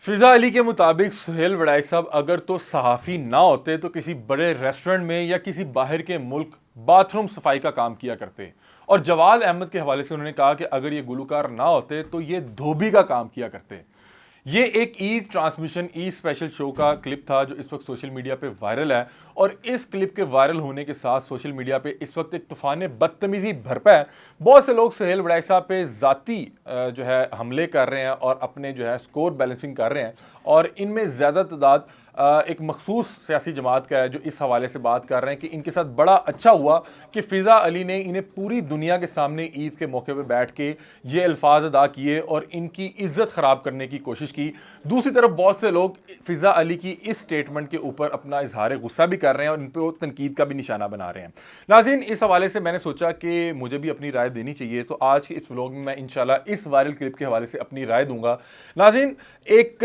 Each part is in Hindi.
फिजा अली के मुताबिक सुहेल वड़ाई साहब अगर तो सहाफ़ी ना होते तो किसी बड़े रेस्टोरेंट में या किसी बाहर के मुल्क बाथरूम सफाई का काम किया करते। और जवाद अहमद के हवाले से उन्होंने कहा कि अगर ये गुलकार ना होते तो ये धोबी का काम किया करते। ये एक Eid transmission Eid special show का क्लिप था जो इस वक्त सोशल मीडिया पे वायरल है। और इस क्लिप के वायरल होने के साथ सोशल मीडिया पे इस वक्त एक तूफान बदतमीजी भरपा है। बहुत से लोग सुहेल वड़ाई साहब पे ज़ाती जो है हमले कर रहे हैं और अपने जो है स्कोर बैलेंसिंग कर रहे हैं। और इनमें ज़्यादा तादाद एक मखसूस सियासी जमात का है जो इस हवाले से बात कर रहे हैं कि इनके साथ बड़ा अच्छा हुआ कि फ़िज़ा अली ने इन्हें पूरी दुनिया के सामने ईद के मौके पर बैठ के ये अल्फाज अदा किए और इनकी इज्जत ख़राब करने की कोशिश की। दूसरी तरफ बहुत से लोग फ़िज़ा अली की इस स्टेटमेंट के ऊपर अपना इजहार गुस्सा भी कर रहे हैं और इन पर तनकीद का भी निशाना बना रहे हैं। नाज़रीन, इस हवाले से मैंने सोचा कि मुझे भी अपनी राय देनी चाहिए, तो आज के इस व्लॉग में मैं इंशाल्लाह इस वायरल क्लिप के हवाले से अपनी राय दूंगा। नाज़रीन, एक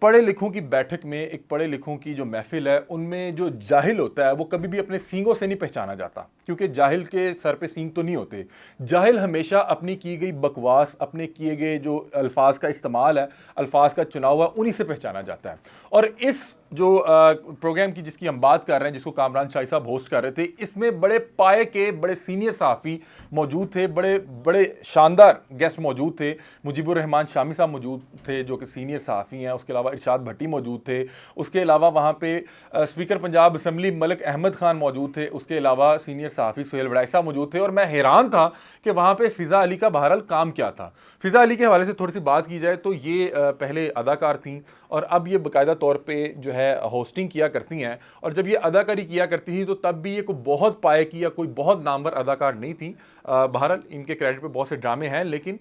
पढ़े लिखों की बैठक में, एक पढ़े लिखों की जो महफिल है, उनमें जो जाहिल होता है वो कभी भी अपने सींगों से नहीं पहचाना जाता, क्योंकि जाहिल के सर पे सींग तो नहीं होते। जाहिल हमेशा अपनी की गई बकवास, अपने किए गए जो अल्फाज का इस्तेमाल है, अल्फाज का चुनाव है, उन्हीं से पहचाना जाता है। और इस जो प्रोग्राम की जिसकी हम बात कर रहे हैं, जिसको कामरान शाही साहब होस्ट कर रहे थे, इसमें बड़े पाए के बड़े सीनियर सहाफ़ी मौजूद थे, बड़े बड़े शानदार गेस्ट मौजूद थे। मुजीबुर रहमान शामी साहब मौजूद थे जो कि सीनियर सहाफ़ी हैं, उसके अलावा इरशाद भट्टी मौजूद थे, उसके अलावा वहाँ पे स्पीकर पंजाब असम्बली मलिक अहमद खान मौजूद थे, उसके अलावा सीनियर सहाफ़ी सुहेल वड़ाई साहब मौजूद थे। और मैं हैरान था कि वहाँ पे फ़िज़ा अली का बहरहाल काम क्या था। फ़िज़ा अली के हवाले से थोड़ी सी बात की जाए तो ये पहले अदाकार थीं और अब ये बाकायदा तौर पे जो है होस्टिंग किया करती हैं। और जब ये अदाकारी किया करती थी तो तब भी ये कोई बहुत पाए की या कोई बहुत नामवर अदाकार नहीं थी। बहरहाल इनके क्रेडिट पे बहुत से ड्रामे हैं, लेकिन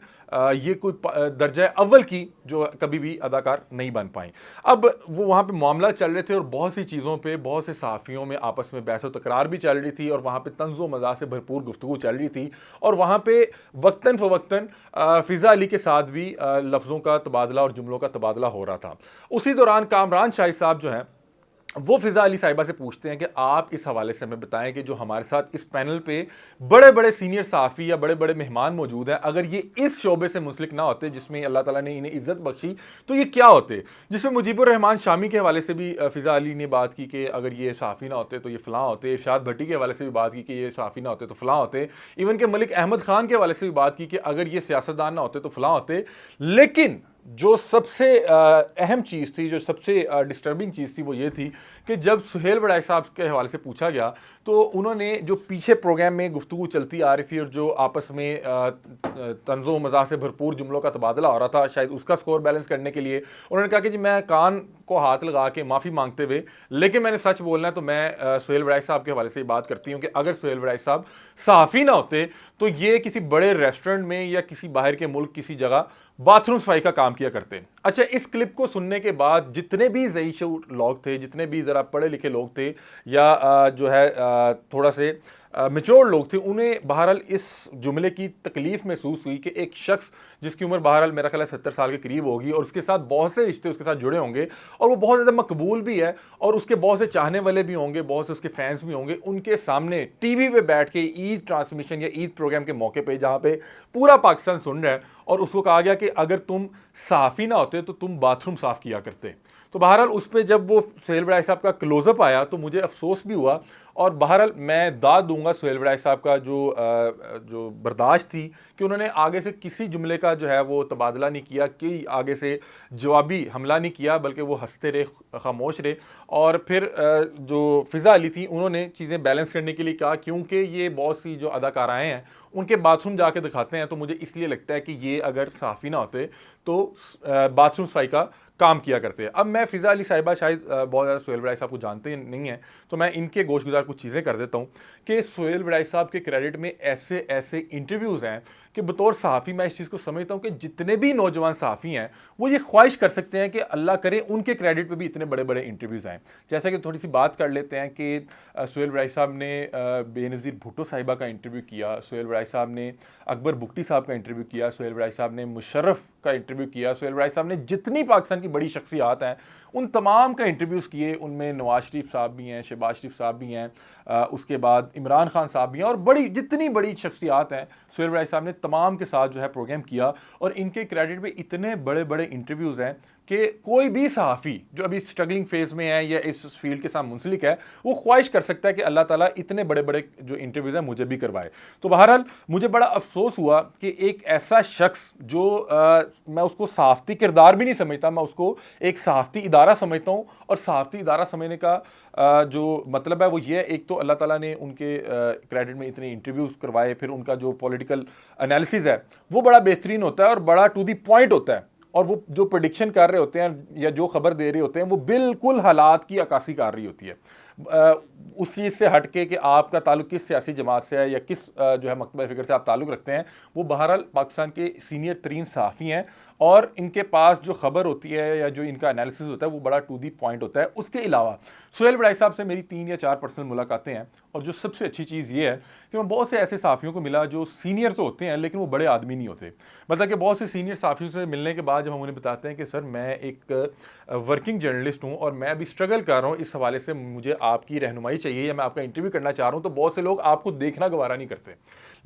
ये कोई दर्जा अव्वल की जो कभी भी अदाकार नहीं बन पाई। अब वो वहाँ पे मामला चल रहे थे और बहुत सी चीज़ों पे बहुत से सहाफ़ियों में आपस में बहस व तकरार भी चल रही थी और वहाँ पे तंज़ो मज़ाक से भरपूर गुफ्तगू चल रही थी। और वहाँ पे वक्तन फ़वक्तन फ़िज़ा अली के साथ भी लफ्ज़ों का तबादला और जुमलों का तबादला हो रहा था। उसी दौरान कामरान शाही साहब जो हैं वो फ़िज़ा अली साहिबा से पूछते हैं कि आप इस हवाले से हमें बताएं कि जो हमारे साथ इस पैनल पे बड़े बड़े सीनियर सहाफ़ी या बड़े बड़े मेहमान मौजूद हैं, अगर ये इस शोबे से मुंसलिक ना होते जिसमें अल्लाह ताला ने इन्हें इज़्ज़त बख्शी, तो ये क्या होते। जिसमें मुजीबुर रहमान शामी के हवाले से भी फ़िज़ा अली ने बात की कि अगर ये सहाफ़ी ना होते तो ये फ़लाँ होते। इरशाद भट्टी के हवाले से भी बात की कि ये सहाफ़ी ना होते तो फ़लाँ होते। इवन के मलिक अहमद खान के हवाले से भी बात की कि अगर ये सियासतदान ना होते तो फ़लाँ होते। लेकिन जो सबसे अहम चीज़ थी, जो सबसे डिस्टर्बिंग चीज़ थी, वो ये थी कि जब सुहेल वड़ाई साहब के हवाले से पूछा गया तो उन्होंने जो पीछे प्रोग्राम में गुफ्तगू चलती आ रही थी और जो आपस में तंज़ो मज़ाक से भरपूर जुमलों का तबादला हो रहा था, शायद उसका स्कोर बैलेंस करने के लिए उन्होंने कहा कि जी मैं कान को हाथ लगा के माफ़ी मांगते हुए, लेकिन मैंने सच बोलना है तो मैं सुहेल वड़ाई साहब के हवाले से बात करती हूँ कि अगर सुहेल वड़ाई साहब सहाफ़ी ना होते तो ये किसी बड़े रेस्टोरेंट में या किसी बाहर के मुल्क किसी जगह बाथरूम सफाई का काम किया करते। अच्छा, इस क्लिप को सुनने के बाद जितने भी ज़ईशूर लोग थे, जितने भी ज़रा पढ़े लिखे लोग थे या जो है थोड़ा से मैच्योर लोग थे, उन्हें बहरहाल इस जुमले की तकलीफ़ महसूस हुई कि एक शख्स जिसकी उम्र बहरहाल मेरा ख्याल है 70 साल के करीब होगी और उसके साथ बहुत से रिश्ते उसके साथ जुड़े होंगे और वो बहुत ज़्यादा मकबूल भी है और उसके बहुत से चाहने वाले भी होंगे, बहुत से उसके फैंस भी होंगे, उनके सामने टीवी पे बैठ के ईद ट्रांसमिशन या ईद प्रोग्राम के मौके पे जहाँ पे पूरा पाकिस्तान सुन रहा है और उसको कहा गया कि अगर तुम सहाफ़ी ना होते तो तुम बाथरूम साफ़ किया करते। तो बहरहाल उस पर जब वो सुहेल वड़ाई साहब का क्लोज़अप आया तो मुझे अफसोस भी हुआ और बहरहाल मैं दाद दूंगा सुहेल वड़ाई साहब का जो बर्दाश्त थी कि उन्होंने आगे से किसी जुमले का जो है वो तबादला नहीं किया, कि आगे से जवाबी हमला नहीं किया, बल्कि वो हंसते रहे, खामोश रहे। और फिर जो फ़िज़ा अली थी उन्होंने चीज़ें बैलेंस करने के लिए कहा, क्योंकि ये बहुत सी जो अदाकाराएँ हैं उनके बाथरूम जाके दिखाते हैं, तो मुझे इसलिए लगता है कि ये अगर सहाफ़ी ना होते तो बाथरूम सफाई का काम किया करते हैं। अब मैं फ़िज़ा अली साहिबा शायद बहुत ज़्यादा सुहेल वड़ाई साहब को जानते नहीं हैं, तो मैं इनके गोशगुजार कुछ चीज़ें कर देता हूँ कि सुहेल वड़ाई साहब के क्रेडिट में ऐसे ऐसे इंटरव्यूज़ हैं कि बतौर सहाफ़ी मैं इस चीज़ को समझता हूँ कि जितने भी नौजवान सहाफ़ी हैं वो ये ख्वाहिश कर सकते हैं कि अल्लाह करे उनके क्रेडिट पे भी इतने बड़े बड़े इंटरव्यूज़ आएँ। जैसा कि थोड़ी सी बात कर लेते हैं कि सुहेल वड़ाई साहब ने बेनज़ीर भुट्टो साहिबा का इंटरव्यू किया, सुहेल वड़ाई साहब ने अकबर बुगटी साहब का इंटरव्यू किया, सुहेल वड़ाई साहब ने मुशर्रफ का इंटरव्यू किया, सुहेल वड़ाई साहब ने जितनी पाकिस्तान की बड़ी शख्सियात हैं उन तमाम का इंटरव्यूज़ किए। उनमें नवाज शरीफ साहब भी हैं, शहबाज शरीफ साहब भी हैं, उसके बाद इमरान खान साहब भी हैं और बड़ी जितनी बड़ी शख्सियात हैं सुहेल वड़ाई साहब ने तमाम के साथ जो है प्रोग्राम किया। और इनके क्रेडिट पे इतने बड़े बड़े इंटरव्यूज़ हैं कि कोई भी सहाफ़ी जो अभी स्ट्रगलिंग फेज़ में है या इस फील्ड के साथ मुंसलिक है, वो ख्वाहिश कर सकता है कि अल्लाह ताला इतने बड़े बड़े जो इंटरव्यूज़ हैं मुझे भी करवाए। तो बहरहाल मुझे बड़ा अफसोस हुआ कि एक ऐसा शख्स जो मैं उसको सहाफ़ती किरदार भी नहीं समझता, मैं उसको एक सहाफ़ती इदारा समझता हूँ। और सहाफ़ती इदारा समझने का जो मतलब है वो ये है, एक तो अल्लाह ताला ने उनके क्रेडिट में इतने इंटरव्यूज़ करवाए, फिर उनका जो पॉलिटिकल एनालिसिस है वो बड़ा बेहतरीन होता है और बड़ा टू दी पॉइंट होता है। और वो जो प्रेडिक्शन कर रहे होते हैं या जो खबर दे रहे होते हैं वो बिल्कुल हालात की अक्कासी कर रही होती है। उस चीज़ से हट के कि आपका ताल्लुक किस सियासी जमात से है या किस जो है मकतबा फ़िक्र से आप ताल्लुक़ रखते हैं, वो बहरहाल पाकिस्तान के सीनियर तरीन सहाफ़ी हैं और इनके पास जो खबर होती है या जो इनका एनालिसिस होता है वो बड़ा टू दी पॉइंट होता है। उसके अलावा सुहेल बड़ाई साहब से मेरी 3 या 4 पर्सनल मुलाकातें हैं और जो सबसे अच्छी चीज़ ये है कि मैं बहुत से ऐसे सहाफ़ियों को मिला जो सीनियर तो होते हैं लेकिन वो बड़े आदमी नहीं होते। मतलब कि बहुत से सीनियर सहाफ़ियों से मिलने के बाद जब हम उन्हें बताते हैं कि सर मैं एक वर्किंग जर्नलिस्ट हूँ और मैं अभी स्ट्रगल कर रहा हूँ, इस हवाले से मुझे आपकी रहनुमाई चाहिए या मैं आपका इंटरव्यू करना चाह रहा हूँ, तो बहुत से लोग आपको देखना गवारा नहीं करते।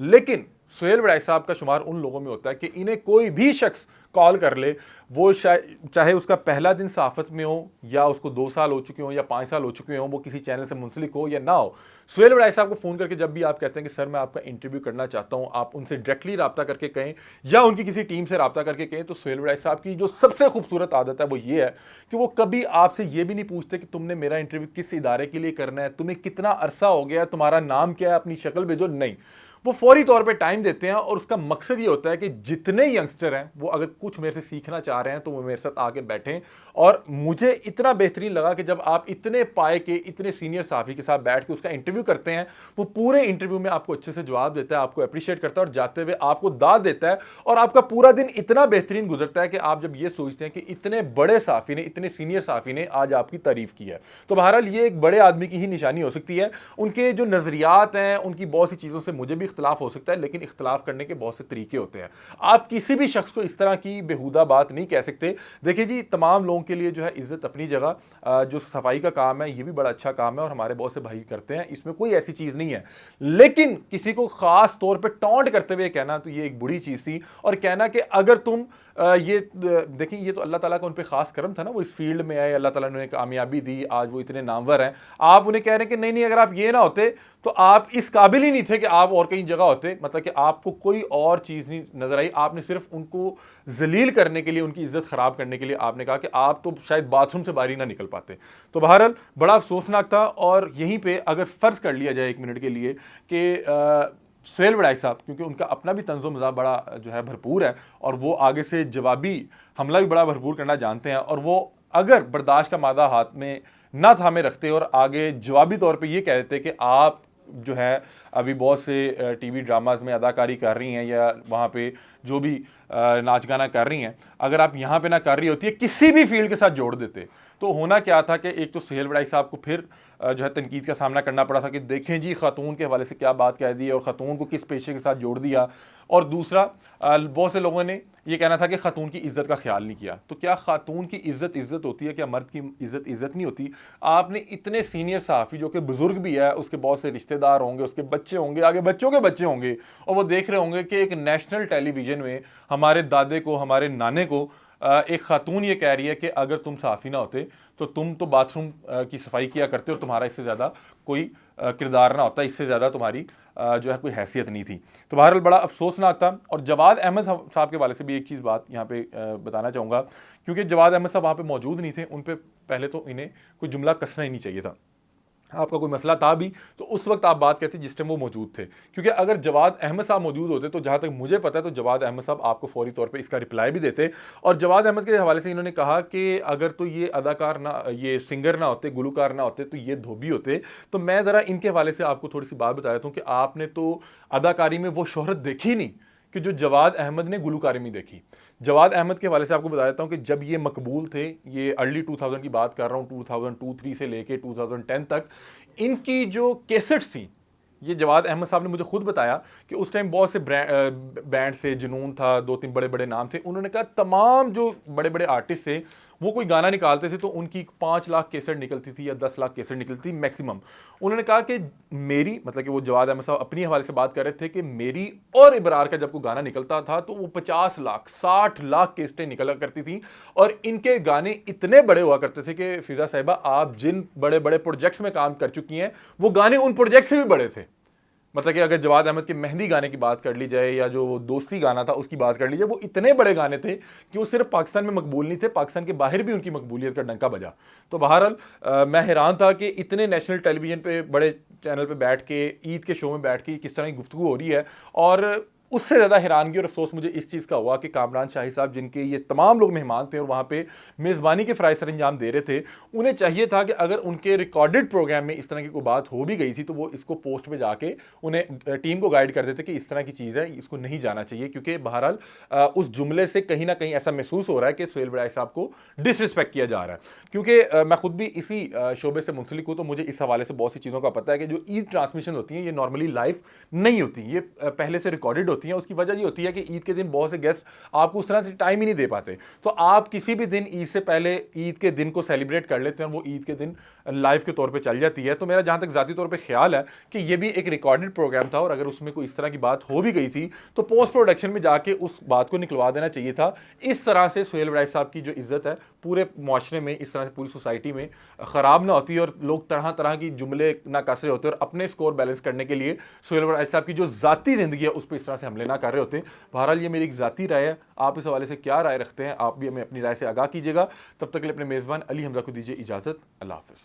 लेकिन सुहेल बड़ाई साहब का शुमार उन लोगों में होता है कि इन्हें कोई भी शख्स कॉल कर ले, वो चाहे उसका पहला दिन सहाफ़त में हो या उसको 2 साल हो चुके हों या 5 साल हो चुके हों, वो किसी चैनल से मुंसलिक हो या ना हो, सुहेल बड़ाई साहब को फ़ोन करके जब भी आप कहते हैं कि सर मैं आपका इंटरव्यू करना चाहता हूँ, आप उनसे डायरेक्टली रब्ता करके कहें या उनकी किसी टीम से रब्ता करके कहें, तो सुहेल बड़ाई साहब की जो सबसे खूबसूरत आदत है वो ये है कि वो कभी आपसे ये भी नहीं पूछते कि तुमने मेरा इंटरव्यू किस इदारे के लिए करना है, तुम्हें कितना अरसा हो गया, तुम्हारा नाम क्या है, अपनी शक्ल भेजो। नहीं, वो फौरी तौर पे टाइम देते हैं और उसका मकसद ये होता है कि जितने यंगस्टर हैं वो अगर कुछ मेरे से सीखना चाह रहे हैं तो वो मेरे साथ आके बैठें। और मुझे इतना बेहतरीन लगा कि जब आप इतने पाए के इतने सीनियर सहाफ़ी के साथ बैठ के उसका इंटरव्यू करते हैं, वो पूरे इंटरव्यू में आपको अच्छे से जवाब देता है, आपको अप्रिशिएट करता है और जाते हुए आपको दाद देता है और आपका पूरा दिन इतना बेहतरीन गुजरता है कि आप जब ये सोचते हैं कि इतने बड़े सहाफ़ी ने, इतने सीनियर सहाफ़ी ने आज आपकी तारीफ की है। तो बहरहाल ये एक बड़े आदमी की ही निशानी हो सकती है। उनके जो नज़रियात हैं, उनकी बहुत सी चीज़ों से मुझे भी इख्तलाफ हो सकता है, लेकिन इख्तलाफ करने के बहुत से तरीके होते हैं। आप किसी भी शख्स को इस तरह की बेहुदा बात नहीं कह सकते। देखिए जी, तमाम लोगों के लिए जो है इज्जत अपनी जगह, जो सफाई का काम है ये भी बड़ा अच्छा काम है और हमारे बहुत से भाई करते हैं, इसमें कोई ऐसी चीज़ नहीं है। लेकिन किसी को ख़ास तौर पर टॉन्ट करते हुए कहना तो ये एक बुरी चीज़ थी। और कहना कि अगर तुम ये देखिए, ये तो अल्लाह ताला का उन पे खास करम था ना, वो इस फील्ड में आए, अल्लाह ताला ने उन्हें कामयाबी दी, आज वो इतने नामवर हैं। आप उन्हें कह रहे हैं कि नहीं नहीं, अगर आप ये ना होते तो आप इस काबिल ही नहीं थे कि आप और कहीं जगह होते। मतलब कि आपको कोई और चीज़ नहीं नजर आई, आपने सिर्फ उनको जलील करने के लिए, उनकी इज्जत खराब करने के लिए आपने कहा कि आप तो शायद बाथरूम से बाहर ही ना निकल पाते। तो बहरहाल बड़ा अफसोसनाक था। और यहीं पर अगर फ़र्ज़ कर लिया जाए 1 मिनट के लिए कि सुहेल बड़ाई साहब, क्योंकि उनका अपना भी तंज़ो मज़ाह बड़ा जो है भरपूर है और वो आगे से जवाबी हमला भी बड़ा भरपूर करना जानते हैं, और वो अगर बर्दाश्त का मादा हाथ में ना थामे रखते और आगे जवाबी तौर पे ये कह देते कि आप जो है अभी बहुत से टीवी ड्रामाज में अदाकारी कर रही हैं या वहाँ पे जो भी नाच गाना कर रही हैं, अगर आप यहाँ पे ना कर रही होती है, किसी भी फील्ड के साथ जोड़ देते, तो होना क्या था कि एक तो सुहेल बड़ाई साहब को फिर जो है तनकीद का सामना करना पड़ा था कि देखें जी खातून के हवाले से क्या बात कह दी और ख़ातून को किस पेशे के साथ जोड़ दिया। और दूसरा, बहुत से लोगों ने ये कहना था कि खातून की इज़्ज़त का ख्याल नहीं किया। तो क्या खातून की इज़्ज़त होती है, क्या मर्द की इज़्ज़त नहीं होती? आपने इतने सीनियर सहाफ़ी जो कि बुज़ुर्ग भी है, उसके बहुत से रिश्तेदार होंगे, उसके बच्चे होंगे, आगे बच्चों के बच्चे होंगे, और वो देख रहे होंगे कि एक नेशनल टेलीविज़न में हमारे दादे को, हमारे नाने को एक खातून ये कह रही है कि अगर तुम सहाफ़ी ना होते तो तुम तो बाथरूम की सफाई किया करते हो, तुम्हारा इससे ज़्यादा कोई किरदार ना होता, इससे ज़्यादा तुम्हारी जो है कोई हैसियत नहीं थी। तो बहरहाल बड़ा अफसोसनाक था। और जवाद अहमद साहब के हवाले से भी एक चीज़ बात यहाँ पे बताना चाहूँगा, क्योंकि जवाद अहमद साहब वहाँ पे मौजूद नहीं थे, उन पे पहले तो इन्हें कोई जुमला कसना ही नहीं चाहिए था। आपका कोई मसला था भी तो उस वक्त आप बात कहते जिस टाइम वो मौजूद थे, क्योंकि अगर जवाद अहमद साहब मौजूद होते तो जहाँ तक मुझे पता है तो जवाद अहमद साहब आपको फौरी तौर पे इसका रिप्लाई भी देते। और जवाद अहमद के हवाले से इन्होंने कहा कि अगर तो ये अदाकार ना, ये सिंगर ना होते, गुलकार ना होते, तो ये धोबी होते। तो मैं ज़रा इनके हवाले से आपको थोड़ी सी बात बता देता हूँ कि आपने तो अदाकारी में वो शोहरत देखी नहीं कि जो जवाद अहमद ने गुलकारी में देखी। जवाद अहमद के हवाले से आपको बता देता हूँ कि जब ये मकबूल थे, ये अर्ली 2000 की बात कर रहा हूँ, 2002-3 से लेके 2010 तक, इनकी जो कैसेट्स थी, ये जवाद अहमद साहब ने मुझे खुद बताया कि उस टाइम बहुत से बैंड से जुनून था, 2-3 बड़े बड़े नाम थे। उन्होंने कहा तमाम जो बड़े बड़े आर्टिस्ट थे वो कोई गाना निकालते थे तो उनकी 5 लाख कैसेट निकलती थी या 10 लाख कैसेट निकलती थी मैक्सिमम। उन्होंने कहा कि मेरी, मतलब कि वो जवाद अहमद साहब अपनी हवाले से बात कर रहे थे कि मेरी और इबरार का जब कोई गाना निकलता था तो वो 50 लाख 60 लाख कैसेटें निकला करती थी, और इनके गाने इतने बड़े हुआ करते थे कि फिजा साहिबा आप जिन बड़े बड़े प्रोजेक्ट्स में काम कर चुकी हैं वो गाने उन प्रोजेक्ट से भी बड़े थे। मतलब कि अगर जवाद अहमद के मेहंदी गाने की बात कर ली जाए या जो दोस्ती गाना था उसकी बात कर ली जाए, वो इतने बड़े गाने थे कि वो सिर्फ पाकिस्तान में मकबूल नहीं थे, पाकिस्तान के बाहर भी उनकी मकबूलियत का डंका बजा। तो बहरहाल मैं हैरान था कि इतने नेशनल टेलीविजन पे बड़े चैनल पे बैठ के ईद के शो में बैठ के किस तरह की गुफ्तगू हो रही है। और उससे ज़्यादा हैरानगी और अफसोस मुझे इस चीज़ का हुआ कि कामरान शाही साहब, जिनके ये तमाम लोग मेहमान थे और वहाँ पे मेज़बानी के फ़राइज़ सर अंजाम दे रहे थे, उन्हें चाहिए था कि अगर उनके रिकॉर्डेड प्रोग्राम में इस तरह की कोई बात हो भी गई थी तो वो इसको पोस्ट पे जाके उन्हें टीम को गाइड कर देते कि इस तरह की चीज़ है, इसको नहीं जाना चाहिए। क्योंकि बहरहाल उस जुमले से कहीं ना कहीं ऐसा महसूस हो रहा है कि सुहेल बड़ाई साहब को डिसरिस्पेक्ट किया जा रहा है। क्योंकि मैं खुद भी इसी शोबे से मुंसलिक हूँ, तो मुझे इस हवाले से बहुत सी चीज़ों का पता है कि जो ईद ट्रांसमिशन होती हैं ये नॉर्मली लाइव नहीं होती, ये पहले से रिकॉर्डेड होती हैं। उसकी वजह ये होती है कि ईद के दिन बहुत से गेस्ट आपको उस तरह से टाइम ही नहीं दे पाते, तो आप किसी भी दिन ईद से पहले ईद के दिन को सेलिब्रेट कर लेते हैं, वो ईद के दिन लाइव के तौर पे चल जाती है। तो मेरा जहाँ तक ज़ाती तौर पे ख्याल है कि ये भी एक रिकॉर्डेड प्रोग्राम था, और अगर उसमें कोई इस तरह की बात हो भी गई थी तो पोस्ट प्रोडक्शन में जाके उस बात को निकलवा देना चाहिए था। इस तरह से सुहेल बड़ाई साहब की जो इज्जत है पूरे मुआशरे में, इस तरह से पूरी सोसाइटी में ख़राब ना होती और लोग तरह तरह की जुमले ना कस रहे होते और अपने स्कोर बैलेंस करने के लिए सुहेल बड़ाई साहब की जो ज़ाती ज़िंदगी है उस पर इस तरह से हमले ना कर रहे होते। बहरहाल ये मेरी एक ज़ाती राय है, आप इस हवाले से क्या राय रखते हैं आप भी हमें अपनी राय से आगाह कीजिएगा। तब तक के लिए अपने मेज़बान अली हमजा को दीजिए इजाज़त। अल्लाह हाफ़िज़।